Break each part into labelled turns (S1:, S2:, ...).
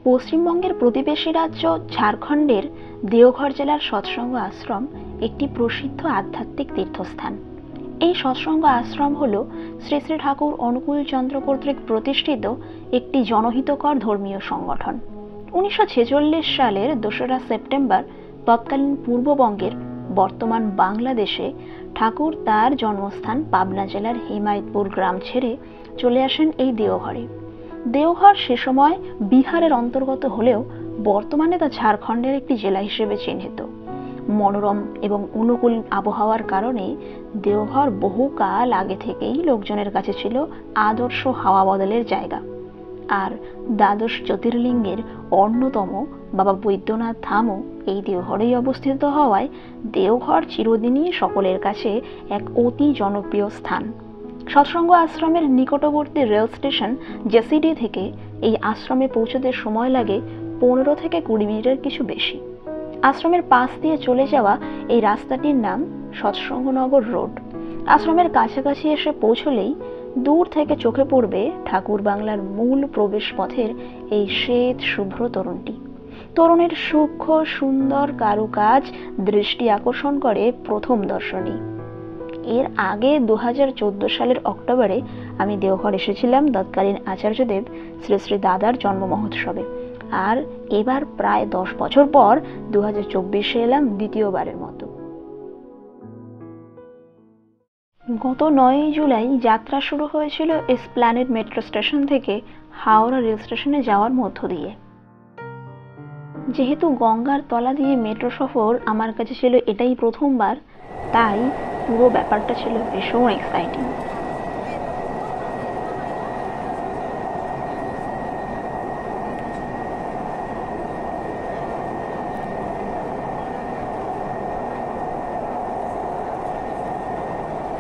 S1: পশ্চিমবঙ্গের প্রতিবেশী রাজ্য ঝাড়খণ্ডের দেওঘর জেলার সৎসঙ্গ আশ্রম একটি প্রসিদ্ধ আধ্যাত্মিক তীর্থস্থান। এই সৎসঙ্গ আশ্রম হল শ্রী শ্রী ঠাকুর অনুকূল চন্দ্র কর্তৃক প্রতিষ্ঠিত একটি জনহিতকর ধর্মীয় সংগঠন। 1946 সালের 2রা সেপ্টেম্বর তৎকালীন পূর্ববঙ্গের বর্তমান বাংলাদেশে ঠাকুর তার জন্মস্থান পাবনা জেলার হিমায়তপুর গ্রাম ছেড়ে চলে আসেন এই দেওঘরে। দেওঘর সে সময় বিহারের অন্তর্গত হলেও বর্তমানে তা ঝাড়খণ্ডের একটি জেলা হিসেবে চিহ্নিত। মনোরম এবং অনুকূল আবহাওয়ার কারণে দেওঘর বহুকাল আগে থেকেই লোকজনের কাছে ছিল আদর্শ হাওয়া বদলের জায়গা। আর দ্বাদশ জ্যোতির্লিঙ্গের অন্যতম বাবা বৈদ্যনাথ ধামও এই দেওঘরেই অবস্থিত হওয়ায় দেওঘর চিরদিনই সকলের কাছে এক অতি জনপ্রিয় স্থান। সৎসঙ্গ আশ্রমের নিকটবর্তী রেল স্টেশন জেসিডি থেকে এই আশ্রমে পৌঁছতে সময় লাগে 15 থেকে 20 মিনিটের কিছু বেশি। আশ্রমের পাশ দিয়ে চলে যাওয়া এই রাস্তাটির নাম সৎসঙ্গনগর রোড। আশ্রমের কাছাকাছি এসে পৌঁছলেই দূর থেকে চোখে পড়বে ঠাকুর বাংলার মূল প্রবেশ পথের এই শ্বেত শুভ্র তরুণটি। তরুণের সূক্ষ্ম সুন্দর কারুকাজ দৃষ্টি আকর্ষণ করে প্রথম দর্শনেই। এর আগে 2014 সালের অক্টোবরে আমি দেওঘর এসেছিলাম তৎকালীন আচার্যদেব শ্রী শ্রী দাদার জন্ম মহোৎসবে, আর এবার প্রায় 10 বছর পর 2024 এলাম দ্বিতীয়বারের মতো। গত 9 জুলাই যাত্রা শুরু হয়েছিল এসপ্ল্যানেড মেট্রো স্টেশন থেকে হাওড়া রেল স্টেশনে যাওয়ার মধ্য দিয়ে। যেহেতু গঙ্গার তলা দিয়ে মেট্রো সফর আমার কাছে ছিল এটাই প্রথমবার, তাই পুরো ব্যাপারটা ছিল ভীষণ এক্সাইটিং।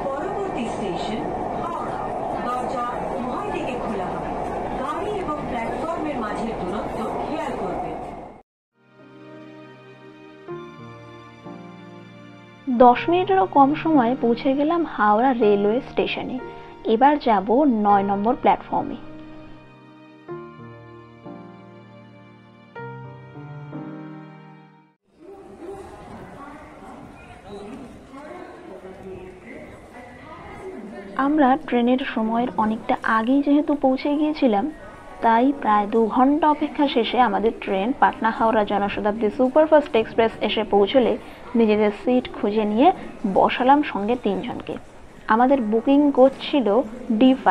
S2: পরবর্তী স্টেশন হাওড়া। দরজা উভয় দিকে খোলা হবে। গাড়ি এবং প্ল্যাটফর্মের মাঝের দূরত্ব খেয়াল করবেন।
S1: 10 মিনিটেরও কম সময়ে পৌঁছে গেলাম হাওড়া রেলওয়ে স্টেশনে। এবার যাব 9 নম্বর প্ল্যাটফর্মে। আমরা ট্রেনের সময়ের অনেকটা আগেই যেহেতু পৌঁছে গিয়েছিলাম, তাই প্রায় 2 ঘন্টা অপেক্ষা শেষে আমাদের train Patna Howrah Janshatabdi superfast express এসে পৌঁছলে নিজেদের সিট খুঁজে নিয়ে বসালাম সঙ্গে 3 জনকে। আমাদের বুকিং কোচ ছিল D5।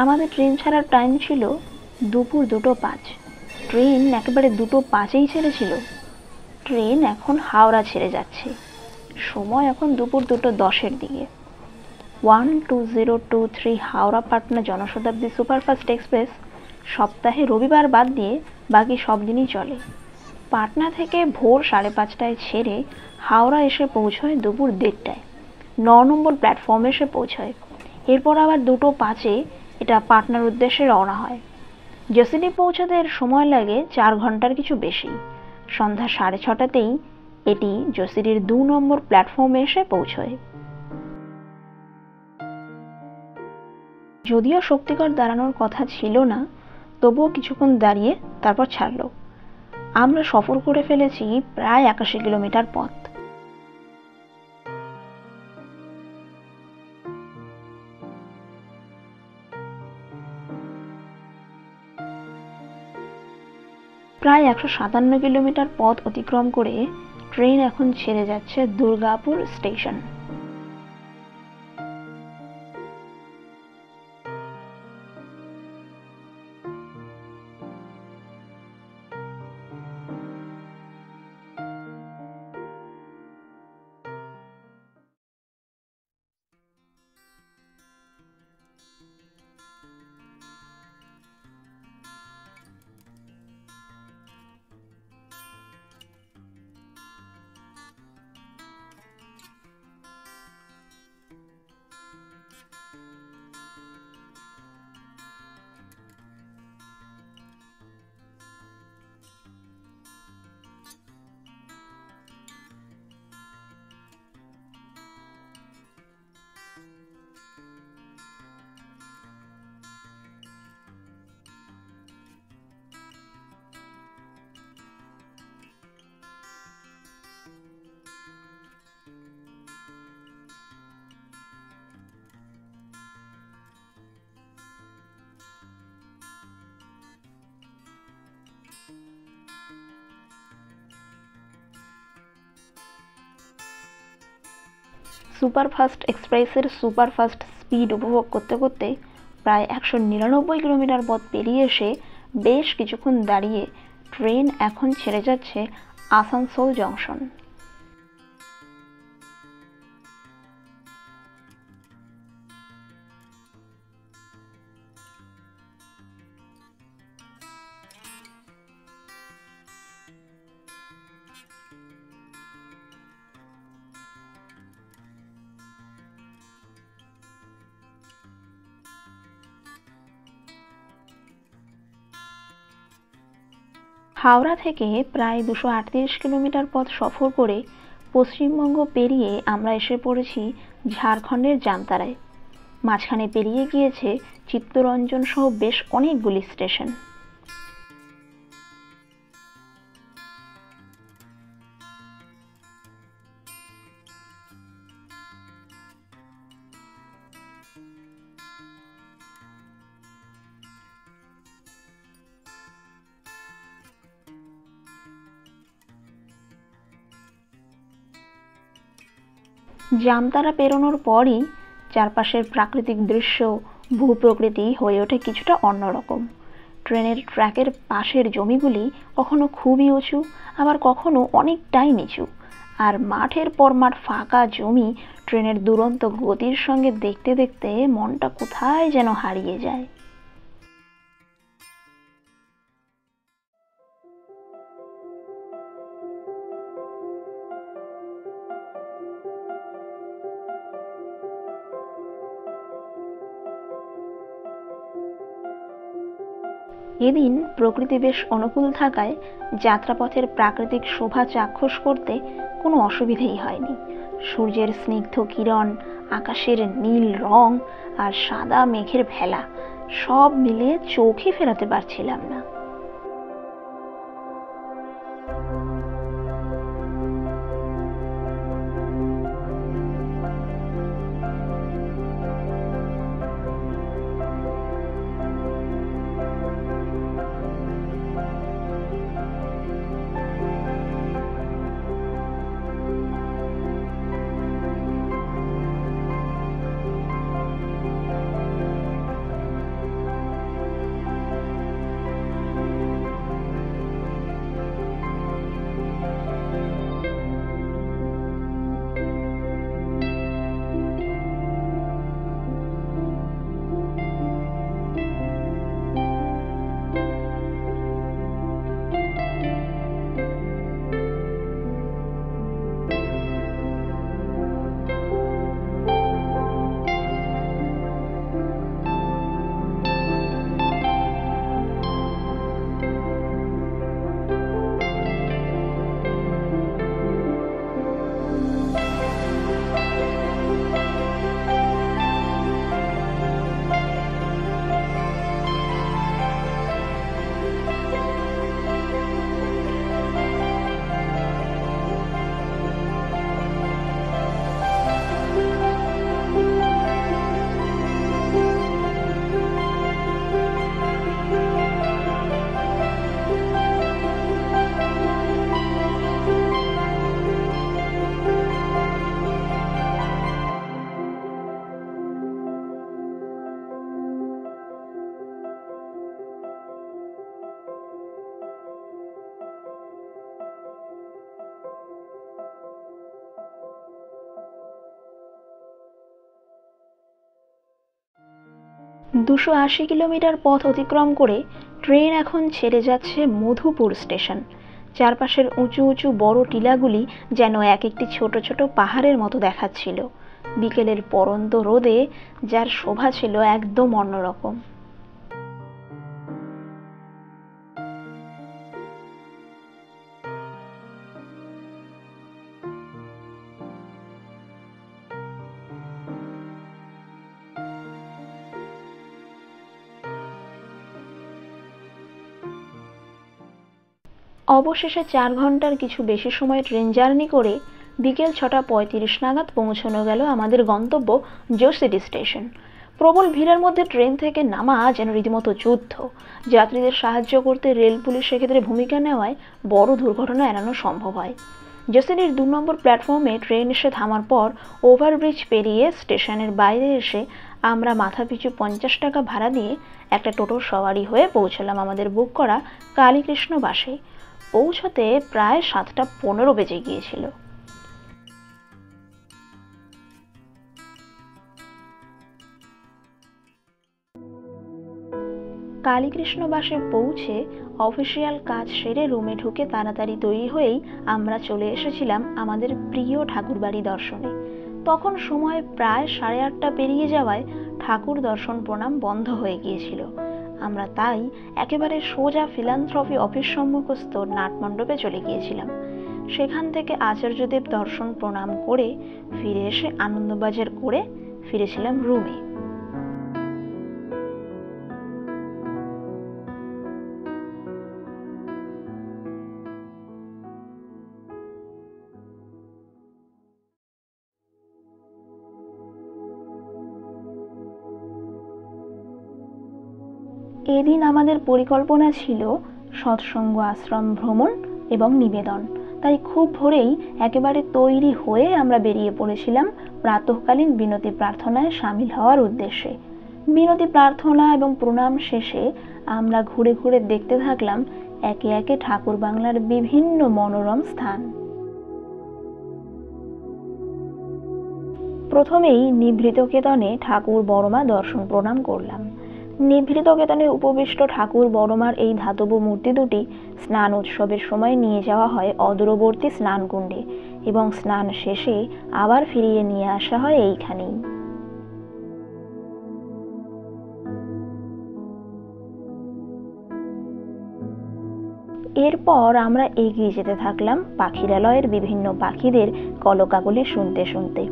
S1: আমাদের ট্রেন ছাড়ার টাইম ছিল দুপুর 2:05। ট্রেন একেবারে 2:05-এই ছেড়েছিল। ট্রেন এখন হাওড়া ছেড়ে যাচ্ছে। সময় এখন দুপুর 2:10-এর দিকে। 12023 হাওড়া পাটনা জনশতাব্দী সুপারফাস্ট এক্সপ্রেস সপ্তাহে রবিবার বাদ দিয়ে বাকি সব দিনই চলে। পাটনা থেকে ভোর 5:30টায় ছেড়ে হাওড়া এসে পৌঁছয় দুপুর 1:30টায়। 9 নম্বর প্ল্যাটফর্মে এসে পৌঁছয়। এরপর আবার 2:05-এ এটা পাটনার উদ্দেশ্যে রওনা হয়। জেসিডি পৌঁছাতে এর সময় লাগে 4 ঘন্টার কিছু বেশি। সন্ধ্যা 6:30টাতেই এটি জেসিডির 2 নম্বর প্ল্যাটফর্মে এসে পৌঁছয়। যদিও শক্তিগড় দাঁড়ানোর কথা ছিল না, তবুও কিছুক্ষণ দাঁড়িয়ে তারপর ছাড়লো। আমরা সফর করে ফেলেছি প্রায় 81 কিলোমিটার পথ। প্রায় 157 কিলোমিটার পথ অতিক্রম করে ট্রেন এখন ছেড়ে যাচ্ছে দুর্গাপুর স্টেশন। সুপারফাস্ট এক্সপ্রেসের সুপারফাস্ট স্পিড উপভোগ করতে করতে প্রায় 199 কিলোমিটার পথ পেরিয়ে এসে বেশ কিছুক্ষণ দাঁড়িয়ে ট্রেন এখন ছেড়ে যাচ্ছে আসানসোল জংশন। হাওড়া থেকে প্রায় 238 কিলোমিটার পথ সফর করে পশ্চিমবঙ্গ পেরিয়ে আমরা এসে পড়েছি ঝাড়খণ্ডের জামতারায়। মাঝখানে পেরিয়ে গিয়েছে চিত্তরঞ্জন সহ বেশ অনেকগুলি স্টেশন। জামতারা পেরোনোর পরই চারপাশের প্রাকৃতিক দৃশ্য, ভূপ্রকৃতি হয়ে ওঠে কিছুটা অন্যরকম। ট্রেনের ট্র্যাকের পাশের জমিগুলি কখনো খুবই উঁচু, আবার কখনো অনেকটাই নিচু, আর মাঠের পর মাঠ ফাঁকা জমি ট্রেনের দুরন্ত গতির সঙ্গে দেখতে দেখতে মনটা কোথায় যেন হারিয়ে যায়। এদিন প্রকৃতি বেশ অনুকূল থাকায় যাত্রাপথের প্রাকৃতিক শোভা চাক্ষুষ করতে কোনো অসুবিধেই হয়নি। সূর্যের স্নিগ্ধ কিরণ, আকাশের নীল রং আর সাদা মেঘের ভেলা সব মিলিয়ে চোখই ফেরাতে পারছিলাম না। দুশো 280 কিলোমিটার পথ অতিক্রম করে ট্রেন এখন ছেড়ে যাচ্ছে মধুপুর স্টেশন। চারপাশের উঁচু উঁচু বড় টিলাগুলি যেন এক একটি ছোট ছোট পাহাড়ের মতো দেখাচ্ছিল। বিকেলের পরন্ত রোদে যার শোভা ছিল একদম অন্যরকম। অবশেষে 4 ঘন্টার কিছু বেশি সময় ট্রেন জার্নি করে বিকেল 6:35 নাগাদ পৌঁছানো গেল আমাদের গন্তব্য জোশিটি স্টেশন। প্রবল ভিড়ের মধ্যে ট্রেন থেকে নামা যেন রীতিমতো যুদ্ধ। যাত্রীদের সাহায্য করতে রেল পুলিশ সেক্ষেত্রে ভূমিকা নেওয়ায় বড় দুর্ঘটনা এড়ানো সম্ভব হয়। জেসেনির 2 নম্বর প্ল্যাটফর্মে ট্রেন এসে থামার পর ওভারব্রিজ পেরিয়ে স্টেশনের বাইরে এসে আমরা মাথাপিছু 50 টাকা ভাড়া দিয়ে একটা টোটোর সওয়ারি হয়ে পৌঁছলাম আমাদের বুক করা কালীকৃষ্ণ বাসে। পৌঁছতে প্রায় 7:15 বেজে গিয়েছিল। কালীকৃষ্ণ বাসে পৌঁছে অফিসিয়াল কাজ সেরে রুমে ঢুকে তাড়াতাড়ি তৈরি হয়েই আমরা চলে এসেছিলাম আমাদের প্রিয় ঠাকুরবাড়ি দর্শনে। তখন সময় প্রায় 8:30 পেরিয়ে যাওয়ায় ঠাকুর দর্শন প্রণাম বন্ধ হয়ে গিয়েছিল। আমরা তাই একেবারে সোজা ফিলান্থ্রপি অফিস সম্মুখস্থ নাটমণ্ডপে চলে গিয়েছিলাম। সেখান থেকে আচার্যদেব দর্শন প্রণাম করে ফিরে এসে আনন্দবাজার করে ফিরেছিলাম রুমে। এদিন আমাদের পরিকল্পনা ছিল সৎসঙ্গ আশ্রম ভ্রমণ এবং নিবেদন। তাই খুব ভোরেই একেবারে তৈরি হয়ে আমরা বেরিয়ে পড়েছিলাম প্রাতঃকালীন বিনতি প্রার্থনায় সামিল হওয়ার উদ্দেশ্যে। বিনতি প্রার্থনা এবং প্রণাম শেষে আমরা ঘুরে ঘুরে দেখতে থাকলাম একে একে ঠাকুর বাংলার বিভিন্ন মনোরম স্থান। প্রথমেই নিভৃতকেতনে ঠাকুর বড়মা দর্শন প্রণাম করলাম। নিভৃতকেতনে উপবিষ্ট ঠাকুর বড়মার এই ধাতব মূর্তি দুটি স্নান উৎসবের সময় নিয়ে যাওয়া হয় অদূরবর্তী স্নানকুণ্ডে এবং স্নান শেষে আবার ফিরিয়ে নিয়ে আসা হয় এইখানেই। এরপর আমরা এগিয়ে যেতে থাকলাম পাখিরালয়ের বিভিন্ন পাখিদের কলকাকলি শুনতে শুনতে।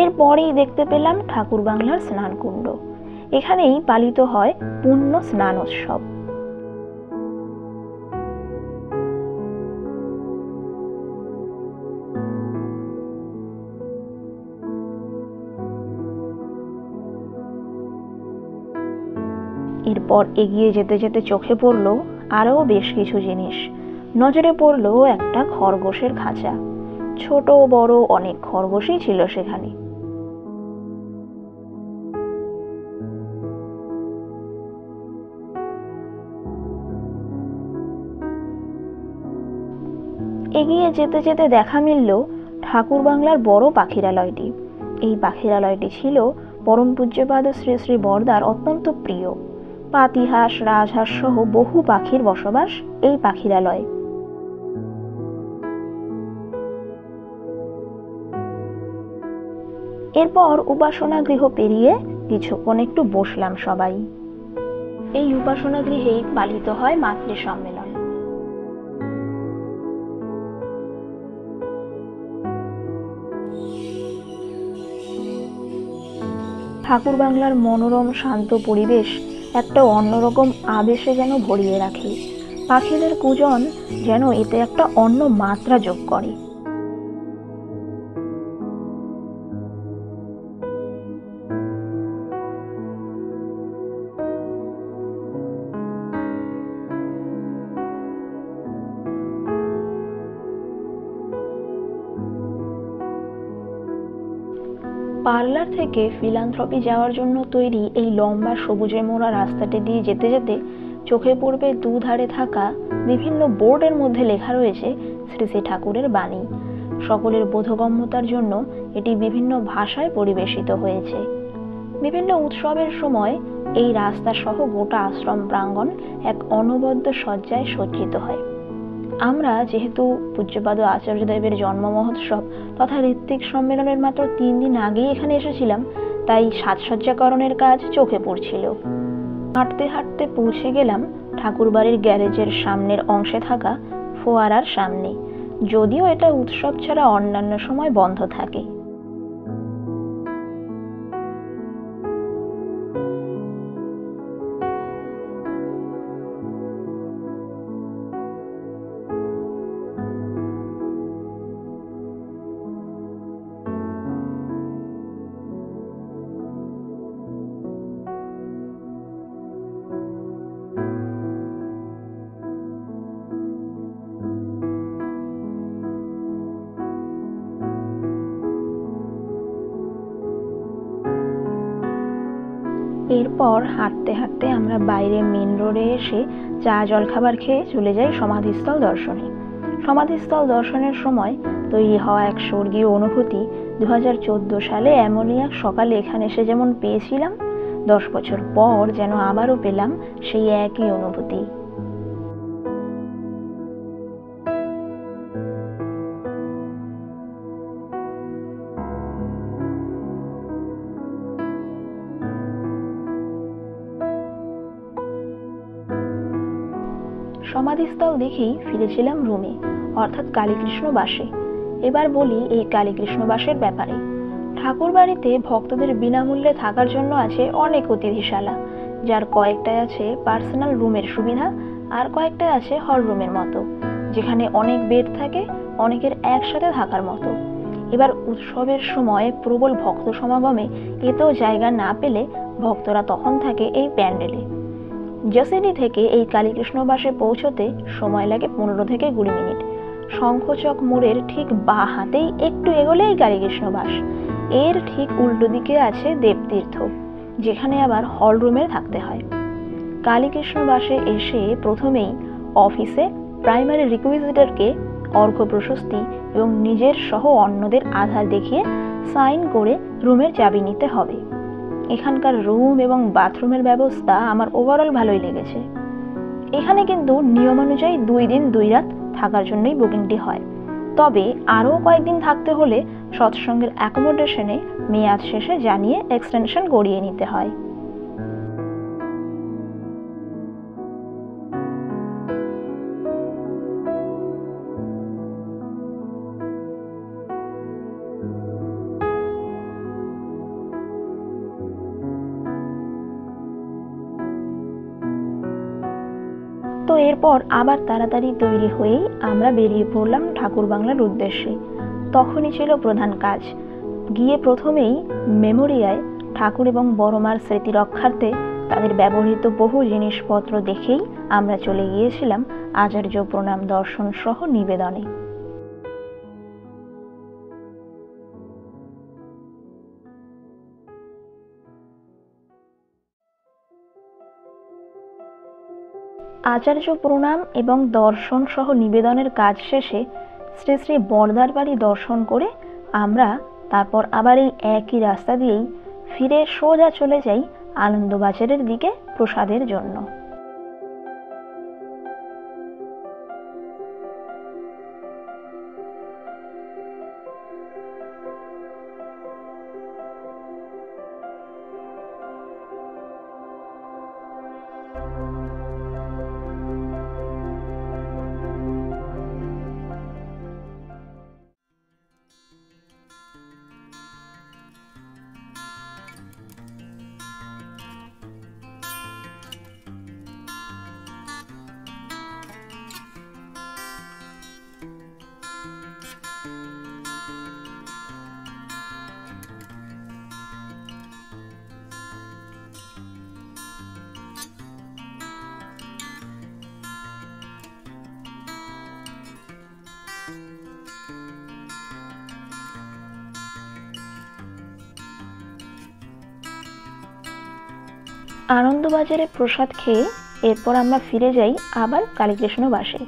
S1: এরপরেই দেখতে পেলাম ঠাকুর বাংলার স্নানকুণ্ড। এখানেই পালিত হয় পুণ্য স্নান উৎসব। এরপর এগিয়ে যেতে যেতে চোখে পড়লো আরো বেশ কিছু জিনিস। নজরে পড়লো একটা খরগোশের খাঁচা। ছোট বড় অনেক খরগোশই ছিল সেখানে। এগিয়ে যেতে যেতে দেখা মিলল ঠাকুর বাংলার বড় পাখিরালয়টি। এই পাখিরালয়টি ছিল পরম পূজ্যপাদ শ্রী শ্রী বরদার অত্যন্ত প্রিয়। পাতিহাঁস রাজহাঁস সহ বহু পাখির বসবাস এই পাখিরালয়ে। এরপর উপাসনা গৃহ পেরিয়ে কিছুক্ষণ একটু বসলাম সবাই। এই উপাসনা গৃহেই পালিত হয় মাতৃ সম্মেলন। ঠাকুর বাংলার মনোরম শান্ত পরিবেশ একটা অন্যরকম আবেশে যেন ভরিয়ে রাখে। পাখিদের কূজন যেন এতে একটা অন্য মাত্রা যোগ করে। পার্লার থেকে ফিলান্থ্রপি যাওয়ার জন্য তৈরি এই লম্বা সবুজে মোড়া রাস্তাটি দিয়ে যেতে যেতে চোখে পড়বে দুধারে থাকা বিভিন্ন বোর্ডের মধ্যে লেখা রয়েছে শ্রী শ্রী ঠাকুরের বাণী। সকলের বোধগম্যতার জন্য এটি বিভিন্ন ভাষায় পরিবেশিত হয়েছে। বিভিন্ন উৎসবের সময় এই রাস্তা সহ গোটা আশ্রম প্রাঙ্গণ এক অনবদ্য সজ্জায় সজ্জিত হয়। আমরা যেহেতু পূজ্যপাদ আচার্যদেবের জন্ম মহোৎসব তথা ঋত্বিক সম্মেলনের মাত্র 3 দিন আগেই এখানে এসেছিলাম, তাই সাজসজ্জাকরণের কাজ চোখে পড়ছিল। হাঁটতে হাঁটতে পৌঁছে গেলাম ঠাকুরবাড়ির গ্যারেজের সামনের অংশে থাকা ফোয়ারার সামনে। যদিও এটা উৎসব ছাড়া অন্যান্য সময় বন্ধ থাকে। এরপর হাঁটতে হাঁটতে আমরা বাইরে মেন রোডে এসে চা জলখাবার খেয়ে চলে যাই সমাধিস্থল দর্শনে। সমাধিস্থল দর্শনের সময় তৈরি হওয়া এক স্বর্গীয় অনুভূতি 2014 সালে এমনই এক সকালে এখানে এসে যেমন পেয়েছিলাম, 10 বছর পর যেন আবারও পেলাম সেই একই অনুভূতি। সমাধিস্থল দেখেই ফিরেছিলাম রুমে, অর্থাৎ কালীকৃষ্ণ বাসে। এবার বলি এই কালীকৃষ্ণ বাসের ব্যাপারে। ঠাকুর বাড়িতে ভক্তদের বিনামূল্যে থাকার জন্য আছে অনেক অতিথিশালা, যার কয়েকটায় আছে পার্সোনাল রুমের সুবিধা, আর কয়েকটায় আছে হল রুমের মতো, যেখানে অনেক বেড থাকে, অনেকের একসাথে থাকার মতো। এবার উৎসবের সময় প্রবল ভক্ত সমাগমে এতেও জায়গা না পেলে ভক্তরা তখন থাকে এই প্যান্ডেলে। জসিডি থেকে এই কালীকৃষ্ণ বাসে পৌঁছতে সময় লাগে 15 থেকে 20 মিনিট। শঙ্খচক মোড়ের ঠিক বাঁ হাতেই একটু এগোলেই কালীকৃষ্ণ বাস। এর ঠিক উল্টো দিকে আছে দেবতীর্থ, যেখানে আবার হল রুমে থাকতে হয়। কালীকৃষ্ণ বাসে এসে প্রথমেই অফিসে প্রাইমারি রিকুইজিটরকে অর্ঘ্য প্রশস্তি এবং নিজের সহ অন্যদের আধার দেখিয়ে সাইন করে রুমের চাবি নিতে হবে। এখানকার রুম এবং বাথরুমের ব্যবস্থা আমার ওভারঅল ভালোই লেগেছে। এখানে কিন্তু নিয়মানুযায়ী 2 দিন 2 রাত থাকার জন্যই বুকিংটি হয়, তবে আরও কয়েকদিন থাকতে হলে সৎসঙ্গের অ্যাকোমোডেশনে মেয়াদ শেষে জানিয়ে এক্সটেনশন করিয়ে নিতে হয়। তো এরপর আবার তাড়াতাড়ি তৈরি হয়েই আমরা বেরিয়ে পড়লাম ঠাকুর বাংলার উদ্দেশ্যে। তখনই ছিল প্রধান কাজ। গিয়ে প্রথমেই মেমোরিয়ায় ঠাকুর এবং বড়মার স্মৃতি রক্ষার্থে তাদের ব্যবহৃত বহু জিনিসপত্র দেখেই আমরা চলে গিয়েছিলাম আচার্য প্রণাম দর্শন সহ নিবেদনে। আচার্য প্রণাম এবং দর্শন সহ নিবেদনের কাজ শেষে শ্রী শ্রী বরদার বাড়ি দর্শন করে আমরা তারপর আবার এই একই রাস্তা দিয়েই ফিরে সোজা চলে যাই আনন্দবাজারের দিকে প্রসাদের জন্য। আনন্দবাজারে প্রসাদ খেয়ে এরপর আমরা ফিরে যাই আবার কালীকৃষ্ণ বাসে।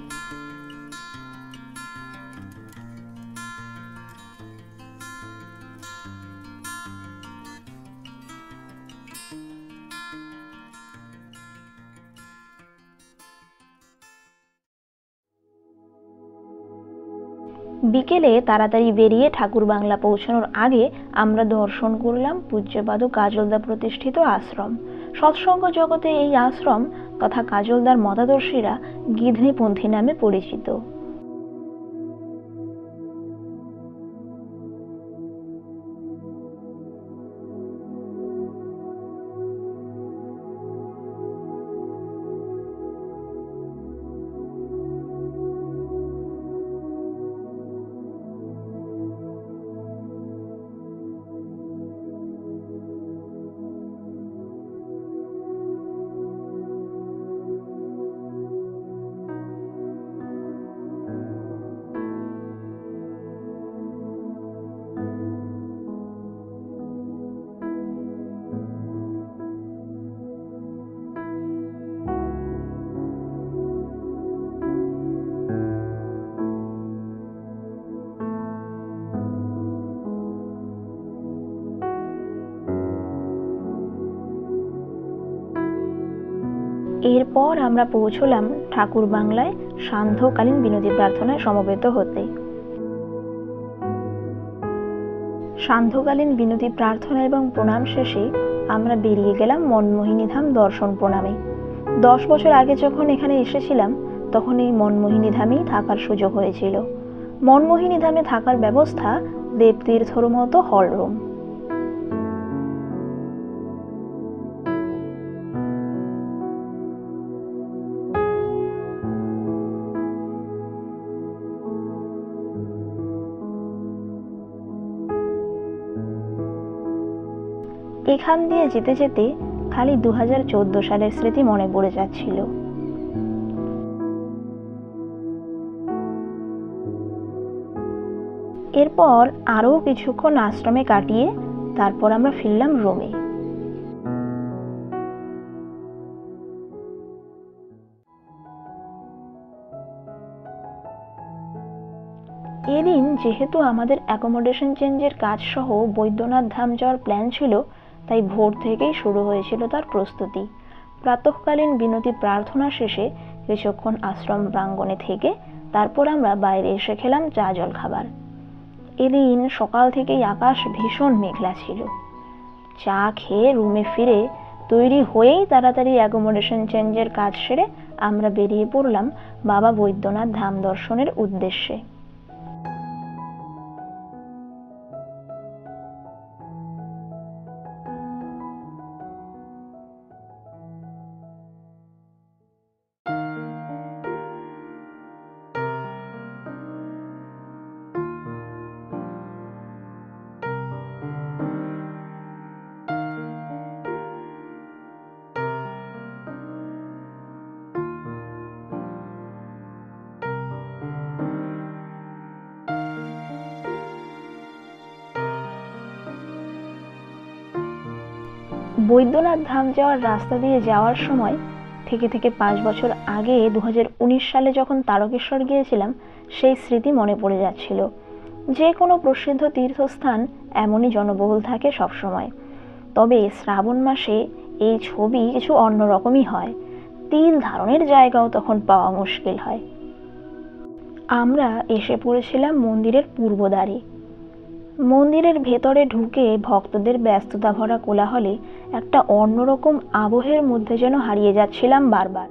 S1: বিকেলে তাড়াতাড়ি বেরিয়ে ঠাকুর বাংলা পৌঁছানোর আগে আমরা দর্শন করলাম পূজ্যপাদ কাজলদা প্রতিষ্ঠিত আশ্রম। সৎসঙ্গ জগতে এই আশ্রম তথা কাজলদার মতাদর্শীরা গিধনিপন্থী নামে পরিচিত। এরপর আমরা পৌঁছলাম ঠাকুর বাংলায় সান্ধ্যকালীন বিনতি প্রার্থনায় সমবেত হতে। সান্ধ্যকালীন বিনতি প্রার্থনা এবং প্রণাম শেষে আমরা বেরিয়ে গেলাম মনমোহিনী ধাম দর্শন প্রণামে। 10 বছর আগে যখন এখানে এসেছিলাম তখন এই মনমোহিনী ধামেই থাকার সুযোগ হয়েছিল। মনমোহিনী ধামে থাকার ব্যবস্থা দেবতীর্থর মতো হলরুম। এখান দিয়ে যেতে যেতে খালি 2014 সালের স্মৃতি মনে পড়ে যাচ্ছিল। এরপর আরও কিছুক্ষণ আশ্রমে কাটিয়ে তারপর আমরা ফিরলাম রোমে। এদিন যেহেতু আমাদের অ্যাকোমোডেশন চেঞ্জের কাজ সহ বৈদ্যনাথ ধাম যাওয়ার প্ল্যান ছিল, তাই ভোর থেকেই শুরু হয়েছিল তার প্রস্তুতি। প্রাতঃকালীন বিনতি প্রার্থনা শেষে কিছুক্ষণ আশ্রম প্রাঙ্গণে থেকে তারপর আমরা বাইরে এসে খেলাম চা জল খাবার। এদিন সকাল থেকেই আকাশ ভীষণ মেঘলা ছিল। চা খেয়ে রুমে ফিরে তৈরি হয়েই তাড়াতাড়ি অ্যাকোমোডেশন চেঞ্জের কাজ সেরে আমরা বেরিয়ে পড়লাম বাবা বৈদ্যনাথ ধাম দর্শনের উদ্দেশ্যে। বৈদ্যনাথ ধাম যাওয়ার রাস্তা দিয়ে যাওয়ার সময় থেকে 5 বছর আগে 2019 সালে যখন তারকেশ্বর গিয়েছিলাম সেই স্মৃতি মনে পড়ে যাচ্ছিল। যে কোনো প্রসিদ্ধ তীর্থস্থান এমনই জনবহুল থাকে সবসময়, তবে শ্রাবণ মাসে এই ছবি কিছু অন্যরকমই হয়। তিল ধারণের জায়গাও তখন পাওয়া মুশকিল হয়। আমরা এসে পড়েছিলাম মন্দিরের পূর্বদ্বারে। মন্দিরের ভেতরে ঢুকে ভক্তদের ব্যস্ততা ভরা কোলাহলে একটা অন্যরকম আবহের মধ্যে যেন হারিয়ে যাচ্ছিলাম বারবার।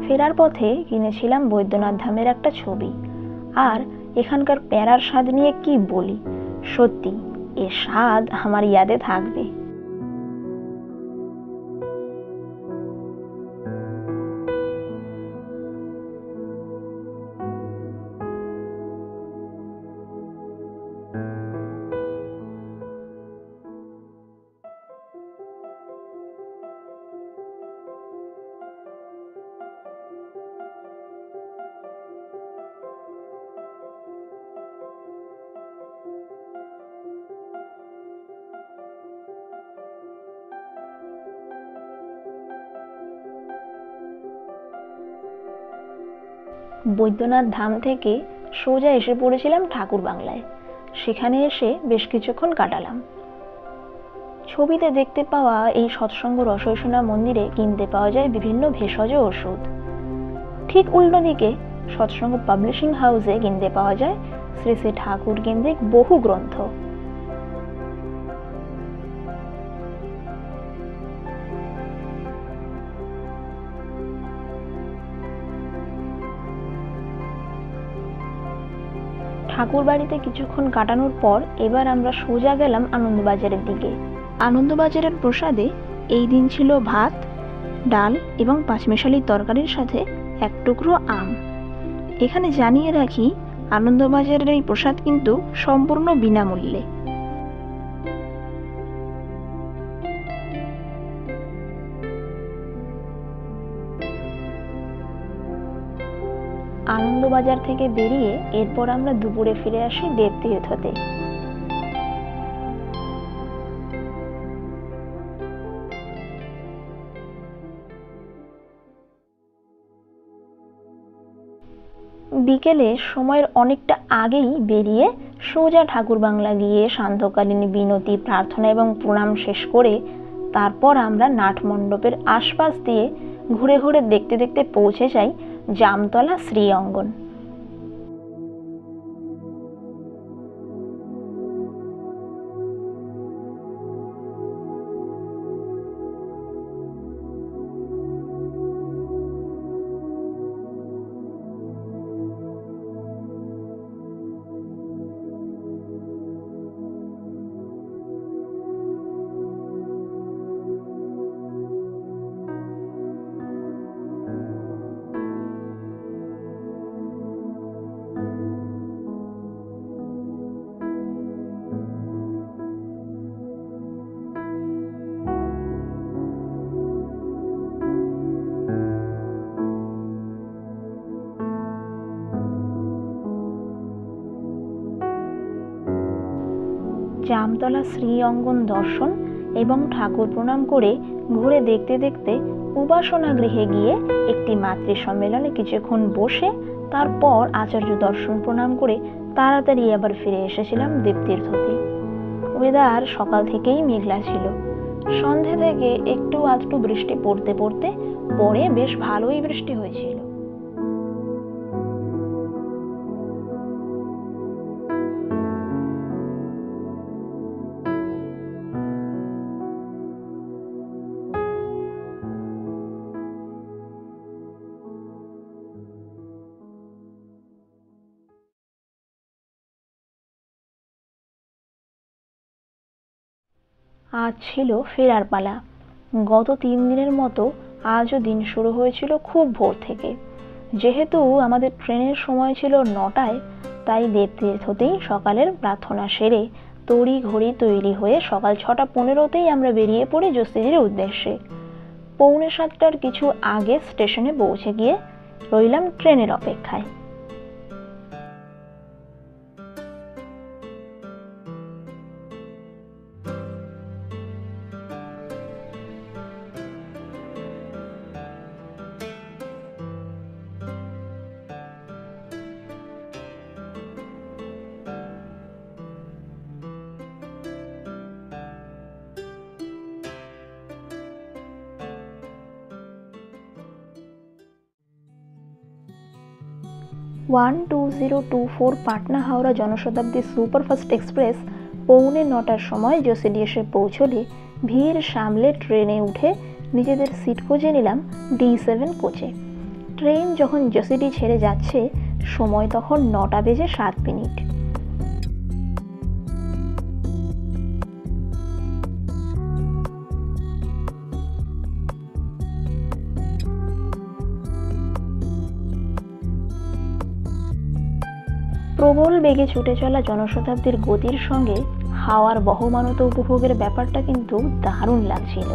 S1: ফেরার পথে কিনেছিলাম বৈদ্যনাথ ধামের একটা ছবি। আর এখানকার প্যারার স্বাদ নিয়ে কি বলি, সত্যি এর স্বাদ আমার ইয়াদে থাকবে। বৈদ্যনাথ ধাম থেকে সোজা এসে পড়েছিলাম ঠাকুর বাংলায়। সেখানে এসে বেশ কিছুক্ষণ কাটালাম। ছবিতে দেখতে পাওয়া এই সৎসঙ্গ রসৈষণা মন্দিরে কিনতে পাওয়া যায় বিভিন্ন ভেষজ ওষুধ। ঠিক উল্টো দিকে সৎসঙ্গ পাবলিশিং হাউসে কিনতে পাওয়া যায় শ্রী শ্রী ঠাকুর কেন্দ্রিক বহু গ্রন্থ। ঠাকুর বাড়িতে কিছুক্ষণ কাটানোর পর এবার আমরা সোজা গেলাম আনন্দবাজারের দিকে। আনন্দবাজারের প্রসাদে এই দিন ছিল ভাত, ডাল এবং পাঁচমেশালি তরকারির সাথে এক টুকরো আম। এখানে জানিয়ে রাখি, আনন্দবাজারের এই প্রসাদ কিন্তু সম্পূর্ণ বিনামূল্যে। আনন্দবাজার থেকে বেরিয়ে এরপর আমরা দুপুরে ফিরে আসি দেবতীর্থতে। বিকেলে সময়ের অনেকটা আগেই বেরিয়ে সোজা ঠাকুর বাংলা গিয়ে সান্ধ্যকালীন বিনতি, প্রার্থনা এবং প্রণাম শেষ করে তারপর আমরা নাট মণ্ডপের আশপাশ দিয়ে ঘুরে ঘুরে দেখতে দেখতে পৌঁছে যাই জামতলা শ্রী অঙ্গন। জামতলা শ্রী অঙ্গন দর্শন এবং ঠাকুর প্রণাম করে ঘুরে দেখতে দেখতে উপাসনা গৃহে গিয়ে একটি মাতৃ সম্মেলনে কিছুক্ষণ বসে তারপর আচার্য দর্শন প্রণাম করে তাড়াতাড়ি আবার ফিরে এসেছিলাম দেবতীর্থতে। ওয়েদার সকাল থেকেই মেঘলা ছিল, সন্ধে থেকে একটু আধটু বৃষ্টি পড়তে পড়তে পরে বেশ ভালোই বৃষ্টি হয়েছিল। আজ ছিল ফেরার পালা। গত 3 দিনের মতো আজও দিন শুরু হয়েছিল খুব ভোর থেকে। যেহেতু আমাদের ট্রেনের সময় ছিল 9টায়, তাই দেবতীর্থতেই সকালের প্রার্থনা সেরে তড়ি ঘড়ি তৈরি হয়ে সকাল 6:15তেই আমরা বেরিয়ে পড়ি যোশীজির উদ্দেশ্যে। 6:45টার কিছু আগে স্টেশনে পৌঁছে গিয়ে রইলাম ট্রেনের অপেক্ষায়। 12024 পাটনা হাওড়া জনশতাব্দী সুপারফাস্ট এক্সপ্রেস 8:45টার সময় যোশীডি এসে পৌঁছলে ভিড় সামলে ট্রেনে উঠে নিজেদের সিট খুঁজে নিলাম D7 কোচে। ট্রেন যখন যোশীডি ছেড়ে যাচ্ছে সময় তখন 9:07। প্রবল বেগে ছুটে চলা জনশতাব্দীর গতির সঙ্গে হাওয়ার বহমানত উপভোগের ব্যাপারটা কিন্তু দারুণ লাগছিল।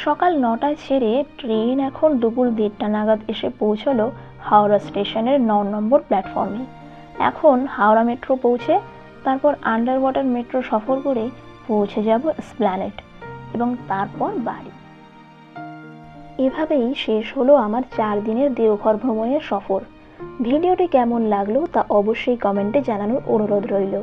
S1: সকাল 9টায় ছেড়ে ট্রেন এখন দুপুর 1:30টা নাগাদ এসে পৌঁছলো হাওড়া স্টেশনের 9 নম্বর প্ল্যাটফর্মে। এখন হাওড়া মেট্রো পৌঁছে তারপর আন্ডার ওয়াটার মেট্রো সফর করে পৌঁছে যাব এসপ্ল্যানেড এবং তারপর বাড়ি। এভাবেই শেষ হলো আমার 4 দিনের দেওঘর ভ্রমণের সফর। ভিডিওটি কেমন লাগলো তা অবশ্যই কমেন্টে জানানোর অনুরোধ রইল।